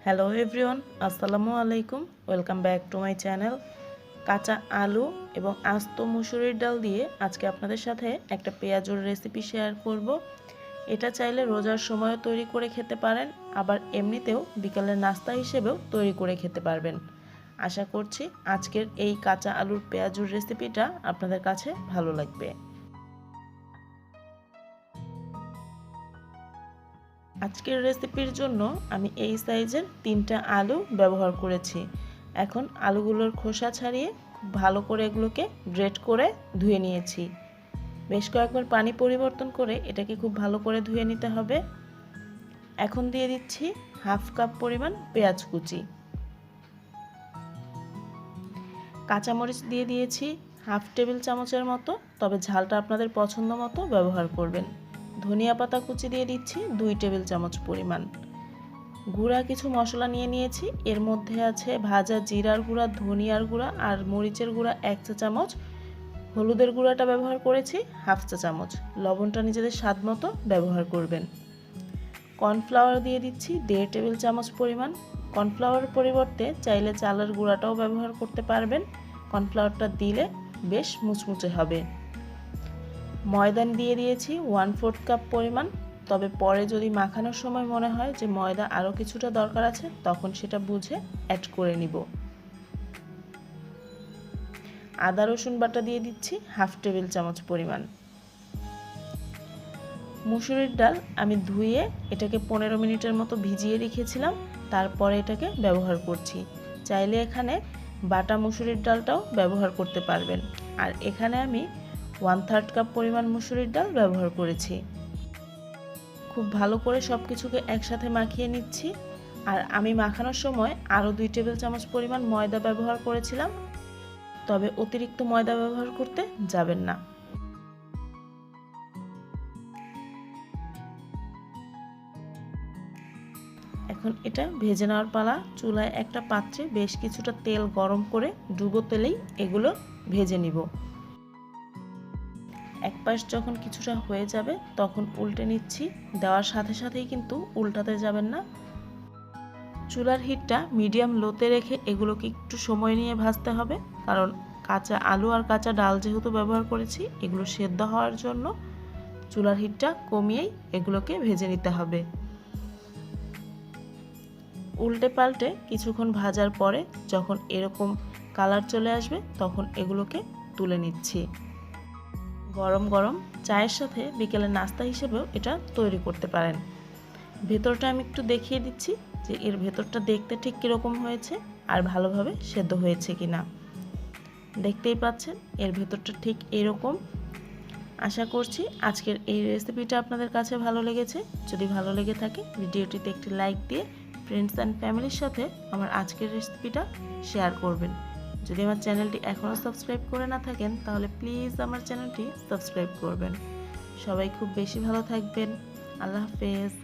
Hello everyone, আসসালামু আলাইকুম। Welcome back to my channel. কাঁচা আলু এবং আস্ত মুসুরির ডাল দিয়ে আজকে আপনাদের সাথে একটা পেঁয়াজুর রেসিপি শেয়ার করব। এটা চাইলে রোজার সময়ও তৈরি করে খেতে পারেন, আবার এমনিতেও বিকালের নাস্তা হিসেবেও তৈরি করে খেতে পারবেন। আশা করছি আজকের এই কাঁচা আলুর পেঁয়াজুর রেসিপিটা আপনাদের কাছে ভালো লাগবে। আজকের রেসিপির জন্য আমি এই সাইজের 3টা আলু ব্যবহার করেছি। এখন আলুগুলোর খোসা ছাড়িয়ে খুব ভালো করে এগুলোকে গ্রেট করে ধুয়ে নিয়েছি। বেশ কয়েকবার পানি পরিবর্তন করে এটাকে খুব ভালো করে ধুয়ে নিতে হবে। এখন দিয়ে দিচ্ছি হাফ কাপ পরিমাণ পেঁয়াজ কুচি। কাঁচামরিচ দিয়ে দিয়েছি হাফ টেবিল চামচের মতো, তবে ঝালটা আপনাদের পছন্দ মতো ব্যবহার করবেন। ধনিয়া পাতা কুচি দিয়ে দিচ্ছি 2 টেবিল চামচ পরিমাণ। গুঁড়া কিছু মশলা নিয়ে নিয়েছি, এর মধ্যে আছে ভাজা জিরার গুঁড়া, ধনিয়ার গুঁড়া আর মরিচের গুঁড়া 1 চা চামচ। হলুদের গুঁড়াটা ব্যবহার করেছি হাফ চা চামচ। লবণটা নিজেদের স্বাদ মতো ব্যবহার করবেন। কর্নফ্লাওয়ার দিয়ে দিচ্ছি 1.5 টেবিল চামচ পরিমাণ। কর্নফ্লাওয়ারের পরিবর্তে চাইলে চালের গুঁড়াটাও ব্যবহার করতে পারবেন। কর্নফ্লাওয়ারটা দিলে বেশ মুচমুচে হবে। ময়দা দিয়ে দিয়েছি 1/4 কাপ পরিমাণ, তবে পরে যদি মাখানোর সময় মনে হয় যে ময়দা আরও কিছুটা দরকার আছে তখন সেটা বুঝে অ্যাড করে নিব। আদা রসুন বাটা দিয়ে দিচ্ছি হাফ টেবিল চামচ পরিমাণ। মুসুরির ডাল আমি ধুয়ে এটাকে 15 মিনিটের মতো ভিজিয়ে রেখেছিলাম, তারপরে এটাকে ব্যবহার করছি। চাইলে এখানে বাটা মুসুরির ডালটাও ব্যবহার করতে পারবেন। আর এখানে আমি 1/3 কাপ পরিমাণ মুসুরির ডাল ব্যবহার করেছি। খুব ভালো করে সব কিছুকে একসাথে মাখিয়ে নিচ্ছি। আর আমি মাখানোর সময় আরও 2 টেবিল চামচ পরিমাণ ময়দা ব্যবহার করেছিলাম, তবে অতিরিক্ত ময়দা ব্যবহার করতে যাবেন না। এখন এটা ভেজে নেওয়ার পালা। চুলায় একটা পাত্রে বেশ কিছুটা তেল গরম করে ডুবো তেলেই এগুলো ভেজে নিব। এক পাশ যখন কিছুটা হয়ে যাবে তখন উল্টে নিচ্ছি। দেওয়ার সাথে সাথেই কিন্তু উল্টাতে যাবেন না। চুলার হিটটা মিডিয়াম লোতে রেখে এগুলোকে একটু সময় নিয়ে ভাজতে হবে, কারণ কাঁচা আলু আর কাঁচা ডাল যেহেতু ব্যবহার করেছি, এগুলো সেদ্ধ হওয়ার জন্য চুলার হিটটা কমিয়েই এগুলোকে ভেজে নিতে হবে। উল্টে পাল্টে কিছুক্ষণ ভাজার পরে যখন এরকম কালার চলে আসবে তখন এগুলোকে তুলে নিচ্ছি। গরম গরম চায়ের সাথে বিকেলের নাস্তা হিসেবেও এটা তৈরি করতে পারেন। ভেতরটা আমি একটু দেখিয়ে দিচ্ছি যে এর ভেতরটা দেখতে ঠিক কীরকম হয়েছে আর ভালোভাবে সেদ্ধ হয়েছে কিনা। দেখতেই পাচ্ছেন এর ভেতরটা ঠিক এরকম। আশা করছি আজকের এই রেসিপিটা আপনাদের কাছে ভালো লেগেছে। যদি ভালো লেগে থাকে ভিডিওটিতে একটি লাইক দিয়ে ফ্রেন্ডস অ্যান্ড ফ্যামিলির সাথে আমার আজকের রেসিপিটা শেয়ার করবেন। যদি আমার চ্যানেলটি এখনও সাবস্ক্রাইব করে না থাকেন তাহলে প্লিজ আমার চ্যানেলটি সাবস্ক্রাইব করবেন। সবাই খুব বেশি ভালো থাকবেন। আল্লাহ হাফেজ।